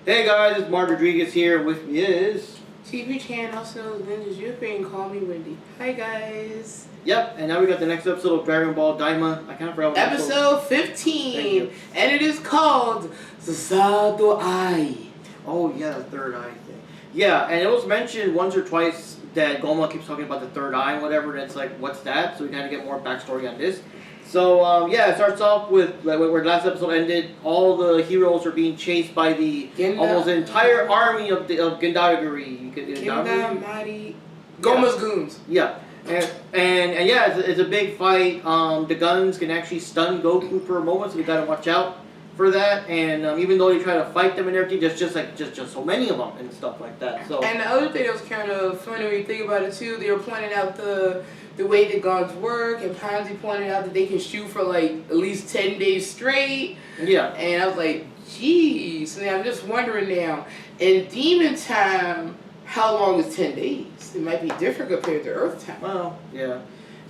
Hey guys, it's Mark Rodriguez here. With me is TV Chan, also known as Ninja's Ukraine, call me Wendy. Hi guys. Yep, and now we got the next episode of Dragonball Daima. I kind of forgot what Episode 15, and it is called Zado Eye. Oh yeah, the third eye thing. Yeah, and it was mentioned once or twice that Goma keeps talking about the third eye and whatever, and it's like, what's that? So we kind of get more backstory on this. So, yeah, it starts off with like, where the last episode ended. All the heroes are being chased by the almost entire army of Gendagari. Gendamari. Goma's goons. Yeah. And yeah, it's a big fight. The guns can actually stun Goku for a moment, so we gotta watch out for that. And even though you try to fight them and everything, there's just so many of them and stuff like that. So. And the other thing that was kind of funny when you think about it too, they were pointing out the way the guns work, and Ponzi pointed out that they can shoot for like at least 10 days straight. Yeah. And I was like, geez. And I'm just wondering now, in Demon Time, how long is 10 days? It might be different compared to Earth Time. Well, yeah.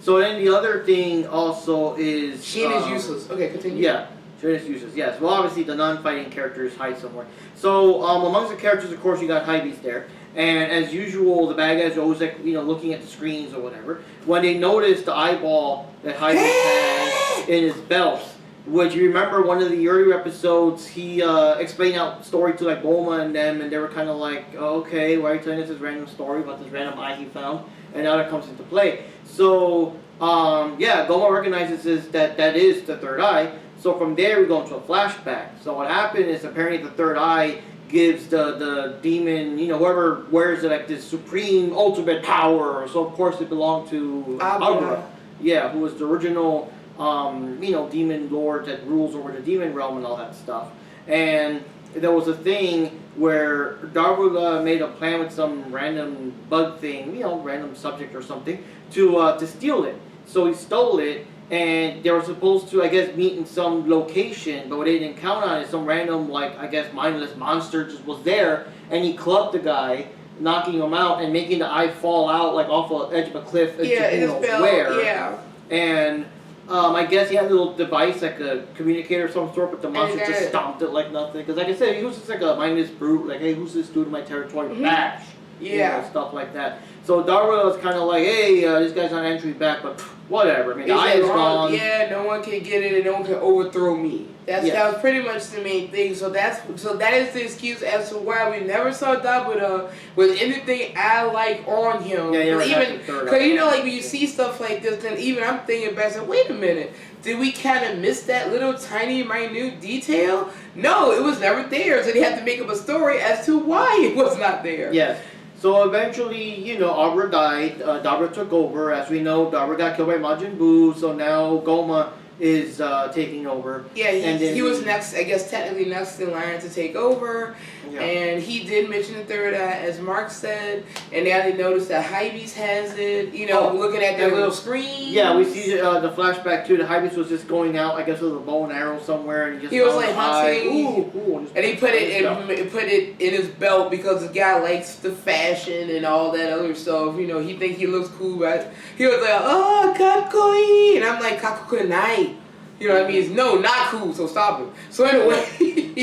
So then the other thing also is... Shin is useless. Okay, continue. Yeah. Shin is useless, yes. Well, obviously the non-fighting characters hide somewhere. So amongst the characters, of course, you got Hybis there. And as usual, the bad guys are always like, looking at the screens or whatever. When they notice the eyeball that Hybis has in his belt, which you remember one of the earlier episodes, he explained out the story to like Goma and them, and they were kind of like, oh, okay, why are you telling us this random story about this random eye he found? And now that comes into play. So, yeah, Goma recognizes that is the third eye. So from there, we go into a flashback. So what happened is apparently the third eye gives the demon, whoever wears it, like this supreme ultimate power. So of course it belonged to Abra. Yeah, who was the original, demon lord that rules over the demon realm and all that stuff. And there was a thing where Darvula made a plan with some random bug thing, random subject or something, to steal it. So he stole it. And they were supposed to, I guess, meet in some location, but what they didn't count on is some random, mindless monster just was there, and he clubbed the guy, knocking him out and making the eye fall out, off the edge of a cliff. Yeah. And I guess he had a little device, like a communicator of some sort, but the monster just stomped it like nothing. Because, like I said, he was just like a mindless brute, like, hey, who's this dude in my territory? Bash. Yeah. Stuff like that. So Darwin was kind of like, hey, this guy's on entry back, but whatever. I mean, the eye is gone. Yeah, no one can get it, and no one can overthrow me. That was pretty much the main thing. So that is the excuse as to why we never saw Dabuda with anything like on him. Yeah, even because when you see stuff like this, then even I'm thinking back, so wait a minute, did we kind of miss that little tiny minute detail? No, it was never there. So they had to make up a story as to why it was not there. Yes. So eventually, Abra died, Dabra took over. As we know, Dabra got killed by Majin Buu, so now Goma is taking over. Yeah, he was next, I guess technically next in line to take over. Yeah. And he did mention the third eye, as Mark said, and now they noticed that Hybis has it, looking at their little screen. Yeah, we see the flashback too. The Hybis was just going out, I guess, with a bow and arrow somewhere, and he was like hunting. And he put it in his belt because the guy likes the fashion and all that other stuff. He thinks he looks cool, but he was like, oh, kakoi, and I'm like, kakukunai. You know what I mean? No, not cool, so stop him. So anyway,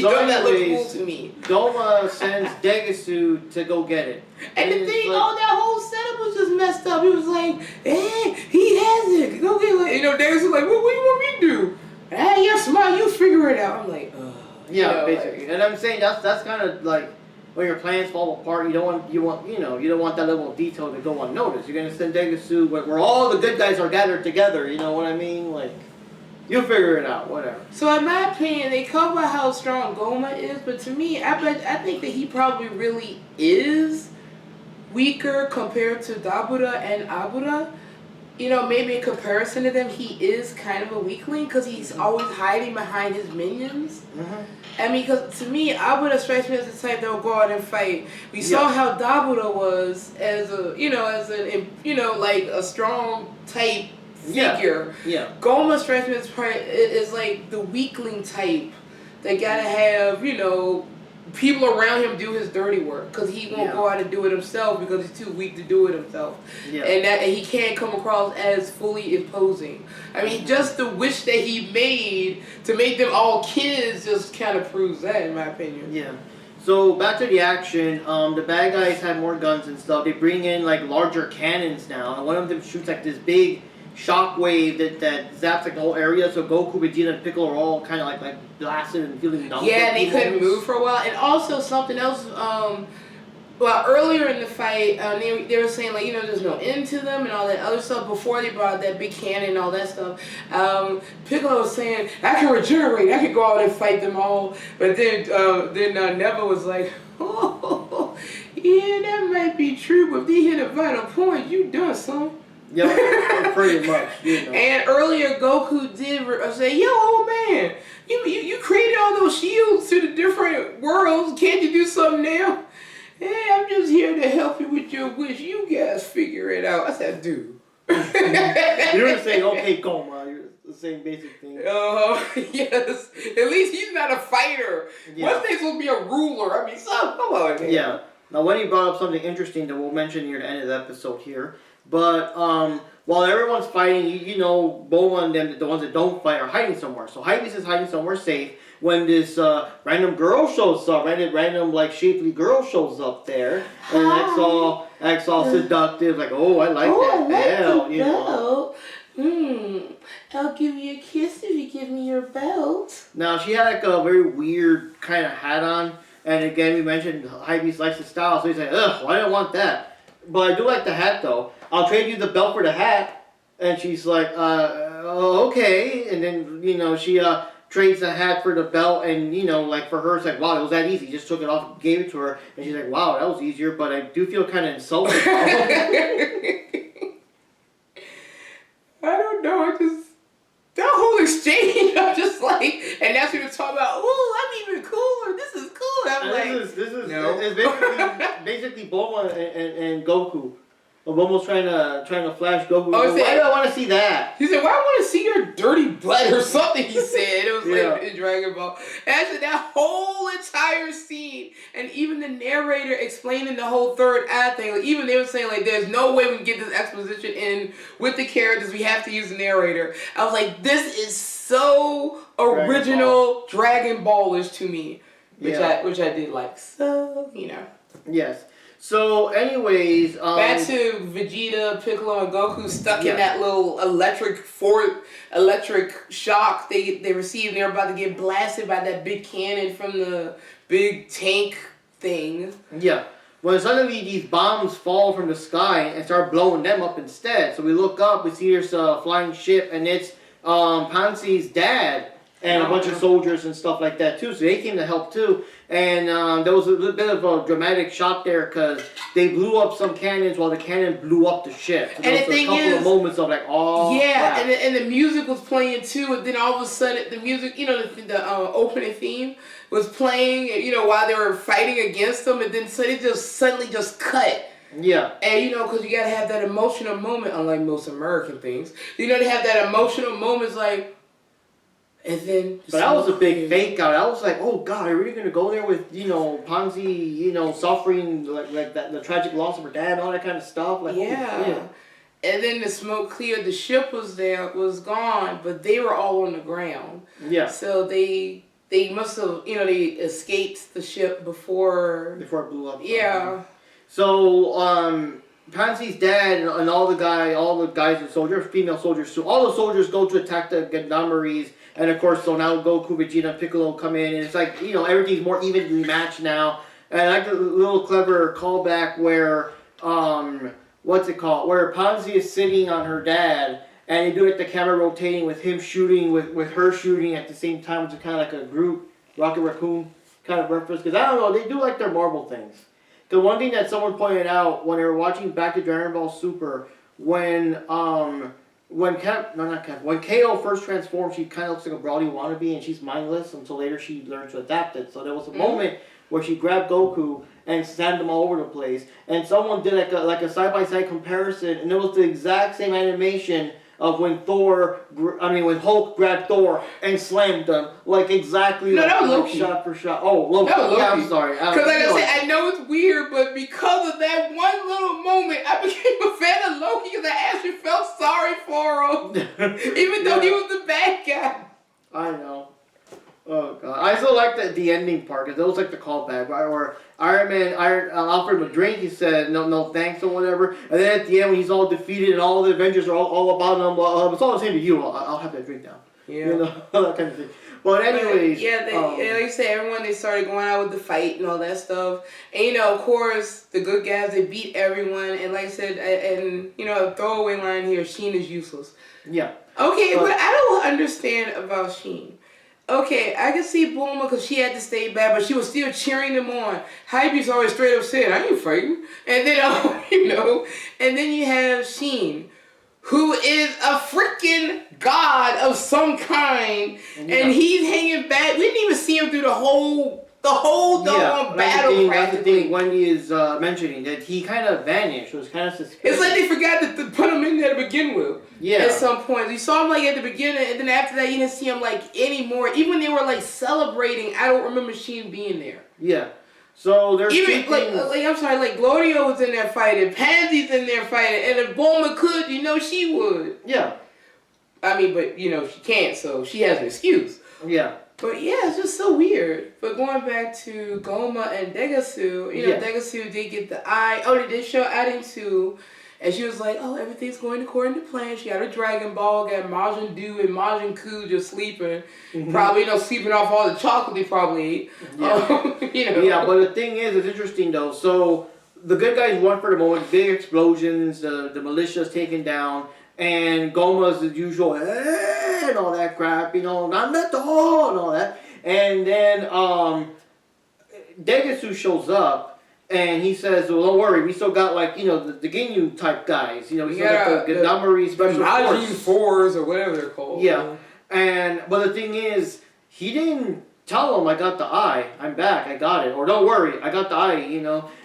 that looks cool to me. Goma sends Degasu to go get it. And the thing, that whole setup was just messed up. It was like, hey, he has it. Go get it. Degasu was like, what do you want me to do? Hey, you're smart, you figure it out. I'm like, yeah, basically. And I'm saying that's kind of like when your plans fall apart, you don't want that level of detail to go unnoticed. You're gonna send Degasu where all the good guys are gathered together, you know what I mean? You'll figure it out, whatever. So in my opinion, they cover how strong Goma is, but to me, I think that he probably really is weaker compared to Dabuda and Abura. Maybe in comparison to them, he is kind of a weakling because he's always hiding behind his minions. Mm-hmm. I mean, because to me, Abura strikes me as the type that will go out and fight. We saw how Dabuda was as a strong type figure. Yeah. Goma strikes me as like the weakling type that gotta have, people around him do his dirty work because he won't go out and do it himself because he's too weak to do it himself. Yeah. And he can't come across as fully imposing. I mean, just the wish that he made to make them all kids just kind of proves that, in my opinion. Yeah. So back to the action. The bad guys have more guns and stuff. They bring in like larger cannons now, and one of them shoots like this big shockwave that zaps like the whole area. So Goku, Vegeta, and Piccolo are all kind of like blasted and feeling numb. Yeah, they couldn't move for a while. And also something else. Well, earlier in the fight, they were saying like, you know, there's no end to them and all that other stuff. Before they brought that big cannon and all that stuff, Piccolo was saying, I can regenerate, I can go out and fight them all. But then Neville was like, oh, yeah, that might be true, but if they hit a vital point, you done, son. Yeah, pretty much. You know. And earlier, Goku did say, yo, old man, you created all those shields to the different worlds. Can't you do something now? Hey, I'm just here to help you with your wish. You guys figure it out. I said, dude. You were saying, okay, Goma. You're the same basic thing. Yes. At least he's not a fighter. Yeah. What's they supposed to be a ruler? I mean, come on, man. Yeah. Now, Wendy brought up something interesting that we'll mention near the end of the episode here. But while everyone's fighting, you know, Bulma and them, the ones that don't fight, are hiding somewhere. So Hybis is hiding somewhere safe. When this random girl shows up, random like shapely girl shows up there, and acts all seductive, like, oh, I like that belt, you know. I'll give you a kiss if you give me your belt. Now she had like a very weird kind of hat on, and again we mentioned Hybis likes the style, so he's like, ugh, I don't want that. But I do like the hat though. I'll trade you the belt for the hat, and she's like, okay, and then you know she trades the hat for the belt, and you know, like for her, it's like, wow, it was that easy. Just took it off, gave it to her, and she's like, wow, that was easier. But I do feel kind of insulted. I don't know. I just that whole exchange, I'm just like, and that's what you're talking about. Oh, I'm even cooler. This is cool. I'm like, this is no. it's basically Bulma and Goku. Bulma's trying to flash Goku. Oh, why do I want to see that? He said, "Why I want to see your dirty blood or something?" He said it was Yeah. like in Dragon Ball. Actually, that whole entire scene, and even the narrator explaining the whole third act thing. Like even they were saying like, "There's no way we can get this exposition in with the characters. We have to use the narrator." I was like, "This is so original Dragon Ballish to me," which I did like. So you know. Yes. So, anyways, back to Vegeta, Piccolo, and Goku stuck in that little electric shock they received. They're about to get blasted by that big cannon from the big tank thing. Yeah. When suddenly these bombs fall from the sky and start blowing them up instead. So we look up, we see this flying ship, and it's Pansy's dad. And a bunch of soldiers and stuff like that too. So they came to help too. And there was a little bit of a dramatic shot there because they blew up some cannons while the cannon blew up the ship. So and there was a couple of moments of like, oh, yeah, crap. and the music was playing too. And then all of a sudden, the music, you know, the opening theme was playing. You know, while they were fighting against them, and then so it just suddenly just cut. Yeah. And you know, because you gotta have that emotional moment, unlike most American things. You know, they have that emotional moments like. And then, but that was a big fake out. I was like, oh God, are we really gonna go there with Pansy, suffering like that, the tragic loss of her dad, all that kind of stuff. Like, yeah. And then the smoke cleared. The ship was gone, but they were all on the ground. Yeah. So they must have, they escaped the ship before it blew up. Yeah. So Pansy's dad and all the guys and soldiers, female soldiers too, all the soldiers go to attack the Gendarmeries. And of course, so now Goku, Vegeta, and Piccolo come in, and it's like, everything's more evenly matched now. And I like the little clever callback where, where Pansy is sitting on her dad, and they do like the camera rotating with him shooting, with her shooting at the same time, which is kind of like a group, Rocket Raccoon kind of reference. Because I don't know, they do like their Marvel things. The one thing that someone pointed out when they were watching back to Dragon Ball Super, when KO first transforms, she kind of looks like a Brody wannabe, and she's mindless until later she learns to adapt it. So there was a moment where she grabbed Goku and sent him all over the place, and someone did like a side-by-side comparison, and it was the exact same animation of when Hulk grabbed Thor and slammed them, like exactly that was Loki. Shot for shot. Oh, Loki. That was Loki. Yeah, I'm sorry. Because like I said, I know it's weird, but because of that one little moment, I became a fan of Loki because I actually felt sorry for him, even though he was the bad guy. I know. Oh god, I still like the ending part because that was like the callback, right? Where Iron offered him a drink. He said no thanks or whatever. And then at the end when he's all defeated and all the Avengers are all about him, well, it's all the same to you. I'll have that drink now. Yeah. You know that kind of thing. But anyways, like you said, everyone they started going out with the fight and all that stuff. And of course, the good guys they beat everyone. And like I said, and a throwaway line here: Sheen is useless. Yeah. Okay, but I don't understand about Sheen. Okay, I can see Bulma because she had to stay back, but she was still cheering them on. Hybis always straight up said, "I ain't fighting," and then and then you have Sheen, who is a freaking god of some kind, and he's hanging back. We didn't even see him through the whole battle. That's the thing Wendy is mentioning, that he kind of vanished. It was kind of suspicious. It's like they forgot to put him in there to begin with. Yeah. At some point, you saw him like at the beginning, and then after that, you didn't see him like anymore. Even when they were like celebrating, I don't remember Sheen being there. Yeah. So there's even I'm sorry, like Glorio was in there fighting, Pansy's in there fighting, and if Bulma could, she would. Yeah. I mean, but she can't, so she has an excuse. Yeah. But yeah, it's just so weird. But going back to Goma and Degasu, Degasu did get the eye. Oh, they did show adding too. And she was like, oh, everything's going according to plan. She got her Dragon Ball, got Majin Du and Majin Ku just sleeping. Mm-hmm. Probably, sleeping off all the chocolate they probably ate. Yeah. Yeah, but the thing is, it's interesting though. So the good guys won for the moment. Big explosions, the militia's taken down. And Goma's as usual, and all that crap, not metal, and all that. And then Degasu shows up, and he says, well, don't worry, we still got, the Ginyu type guys. We still got the Gadamari Special Force. Or whatever they're called. Yeah. But the thing is, he didn't tell him, I got the eye, I'm back, I got it. Or don't worry, I got the eye,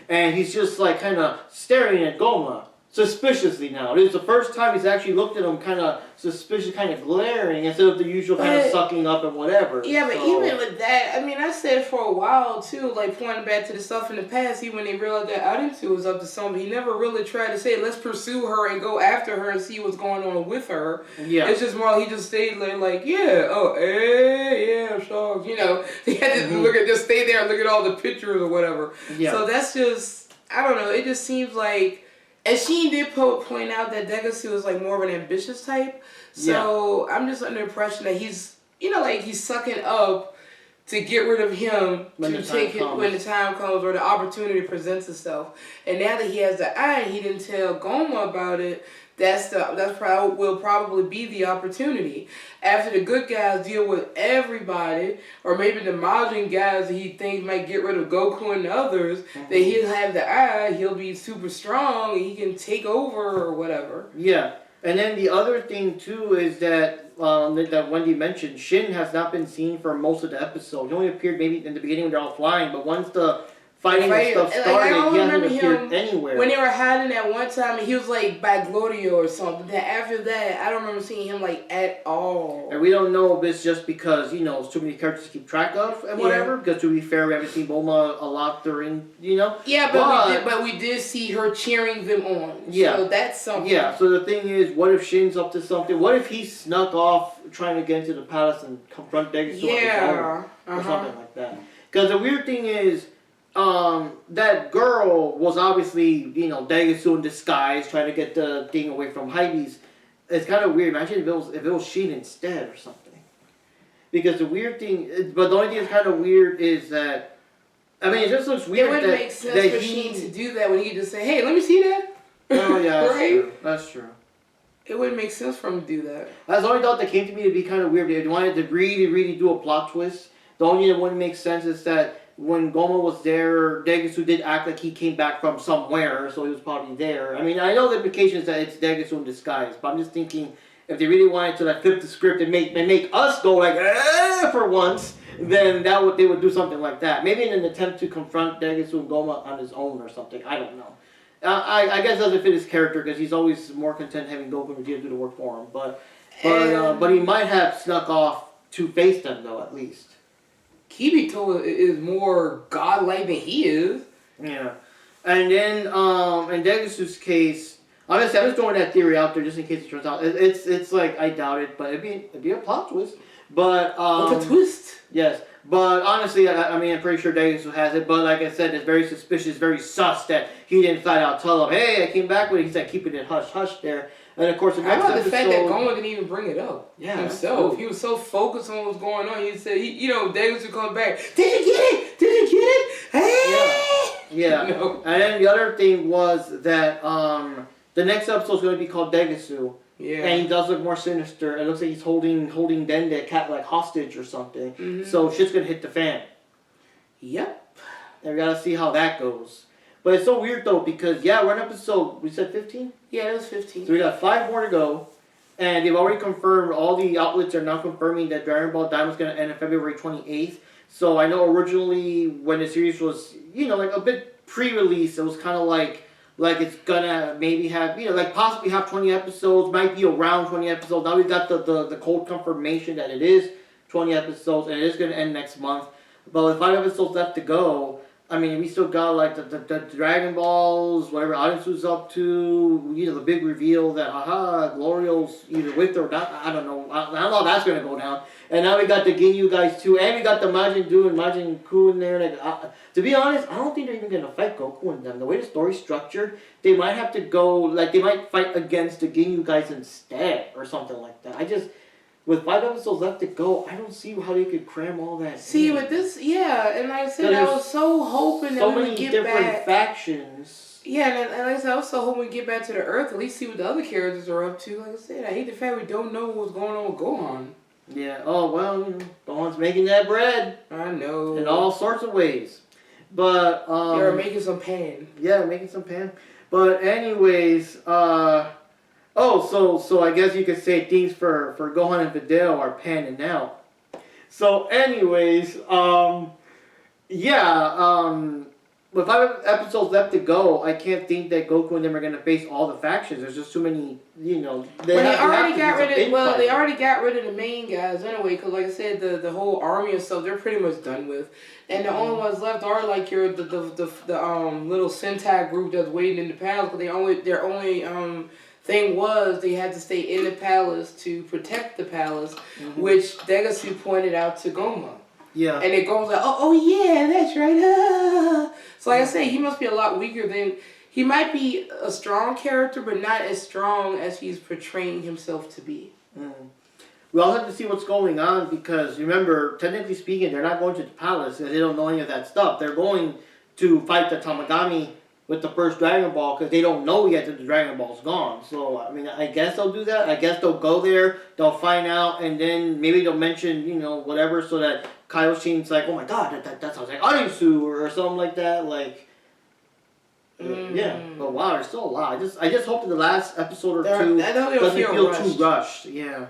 And he's just, kind of staring at Goma. Suspiciously now. It's the first time he's actually looked at him kind of suspicious, kind of glaring, instead of the usual kind of sucking up and whatever. Yeah, but even with that, I said for a while too, pointing back to the stuff in the past, even when they realized that Adentu was up to something, he never really tried to say, let's pursue her and go after her and see what's going on with her. Yeah. It's just more, he just stayed there shucks, He had to just stay there and look at all the pictures or whatever. Yeah. So that's just, I don't know, it just seems like, and Sheen did point out that Degasu is more of an ambitious type. So I'm just under the impression that he's, he's sucking up to get rid of him when the time comes or the opportunity presents itself. And now that he has the eye and he didn't tell Goma about it, will probably be the opportunity. After the good guys deal with everybody, or maybe the Majin guys that he thinks might get rid of Goku and the others, that he'll have the eye, he'll be super strong, and he can take over or whatever. Yeah, and then the other thing too is that that Wendy mentioned, Shin has not been seen for most of the episode. He only appeared maybe in the beginning when they're all flying, but once the fighting and stuff started, he hasn't appeared anywhere. When they were hiding at one time, and he was by Glorio or something. Then after that, I don't remember seeing him at all. And we don't know if it's just because it's too many characters to keep track of and whatever. Because to be fair, we haven't seen Bulma a lot during Yeah, but we did see her cheering them on. Yeah, so that's something. Yeah. So the thing is, what if Shin's up to something? What if he snuck off trying to get into the palace and confront Degasu on his own or something like that? Because the weird thing is, that girl was obviously, Degasu in disguise, trying to get the thing away from Hybis. It's kind of weird. Imagine if it was Sheen instead or something. Because the weird thing, but the only thing that's kind of weird is that, it just looks weird. It wouldn't make sense for Sheen to do that when he could just say, hey, let me see that. Oh, yeah, that's true. That's true. It wouldn't make sense for him to do that. That's the only thought that came to me to be kind of weird. If they wanted to really, really do a plot twist, the only thing that wouldn't make sense is that when Goma was there, Degasu did act like he came back from somewhere, so he was probably there. I know the implication is that it's Degasu in disguise, but I'm just thinking if they really wanted to flip the script and make us go for once, then they would do something like that. Maybe in an attempt to confront Degasu and Goma on his own or something. I don't know. I guess doesn't fit his character because he's always more content having Goku and Vegeta do the work for him. But he might have snuck off to face them though, at least. Kibito is more godlike than he is. Yeah. And then, in Degasu's case, honestly, I'm just throwing that theory out there just in case it turns out. It's I doubt it, but it'd be a plot twist. But What a twist! yes. But honestly, I mean, I'm pretty sure Daisu has it. But like I said, it's very suspicious, very sus that he didn't flat out tell him, "Hey, I came back with it." He's like keeping it hush hush there. And of course, the How next about episode, the fact that Goma didn't even bring it up himself? cool. He was so focused on what was going on. He said, Davis would come back. Did you get it? Did you get it? Hey! Yeah. No. And then the other thing was that the next episode is going to be called Degasu. Yeah. And he does look more sinister. It looks like he's holding Dende cat like hostage or something. Mm-hmm. So shit's gonna hit the fan. Yep. And we gotta see how that goes. But it's so weird though because we're on episode, we said 15? Yeah, it was 15. So we got 5 more to go. And they've already confirmed, all the outlets are now confirming that Dragon Ball Daima is gonna end on February 28th. So I know originally when the series was, like a bit pre-release, it was kinda like it's gonna maybe have, like possibly have 20 episodes, might be around 20 episodes. Now we got the cold confirmation that it is 20 episodes and it is gonna end next month. But with 5 episodes left to go, I mean, we still got like the Dragon Balls, whatever Adensu's up to, the big reveal that, Glorio's either with or not, I don't know. I don't know how that's gonna go down. And now we got the Ginyu guys too, and we got the Majin Buu and Majin Buu in there. Like, to be honest, I don't think they're even gonna fight Goku and them. The way the story's structured, they might have to go, like, they might fight against the Ginyu guys instead, or something like that. With 5 episodes left to go, I don't see how they could cram all that. See, with this, and like I said, I was so hoping that we would get back. So many different factions. Yeah, and like I said, I was so hoping we get back to the Earth, at least see what the other characters are up to. Like I said, I hate the fact we don't know what's going on with Gohan. Yeah, oh, well, Gohan's making that bread. I know. In all sorts of ways. But, They're making some pan. Yeah, making some pan. But anyways, so I guess you could say things for Gohan and Videl are panning out. So anyways, with 5 episodes left to go, I can't think that Goku and them are gonna face all the factions. There's just too many, They already got rid of the main guys anyway. Because like I said, the whole army and stuff they're pretty much done with, and the only ones left are like the little Sentai group that's waiting in the palace. But their only thing was they had to stay in the palace to protect the palace, which Degasu pointed out to Goma. Yeah. And it goes like, oh yeah, that's right. So like I say, he must be a lot weaker than... He might be a strong character, but not as strong as he's portraying himself to be. We all have to see what's going on because, remember, technically speaking, they're not going to the palace because they don't know any of that stuff. They're going to fight the Tamagami with the first Dragon Ball because they don't know yet that the Dragon Ball's gone. So, I mean, I guess they'll do that. I guess they'll go there, they'll find out, and then maybe they'll mention, whatever, so that Kaioshin's like, oh my god, that sounds like Arisu or something like that. Like, yeah. But wow, there's still a lot. I just hope that the last episode or two doesn't feel too rushed. Yeah.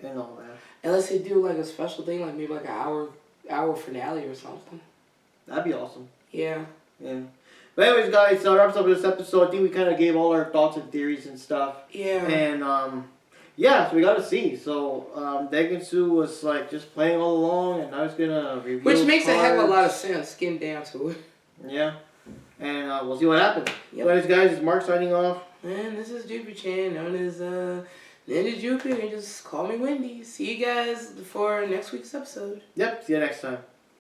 And all that. Unless they do like a special thing, like maybe like an hour finale or something. That'd be awesome. Yeah. Yeah. But anyways, guys, that wraps up this episode. I think we kind of gave all our thoughts and theories and stuff. Yeah. And, so we got to see. So, Degensu was, like, just playing all along, and now he's going to reveal Which makes cards. a heck of a lot of sense, getting down to it. Yeah. And we'll see what happens. Yep. So anyways, guys, it's Mark signing off. And this is Jupiter-chan, known as Ninja Jupiter, and just call me Wendy. See you guys for next week's episode. Yep, see you next time.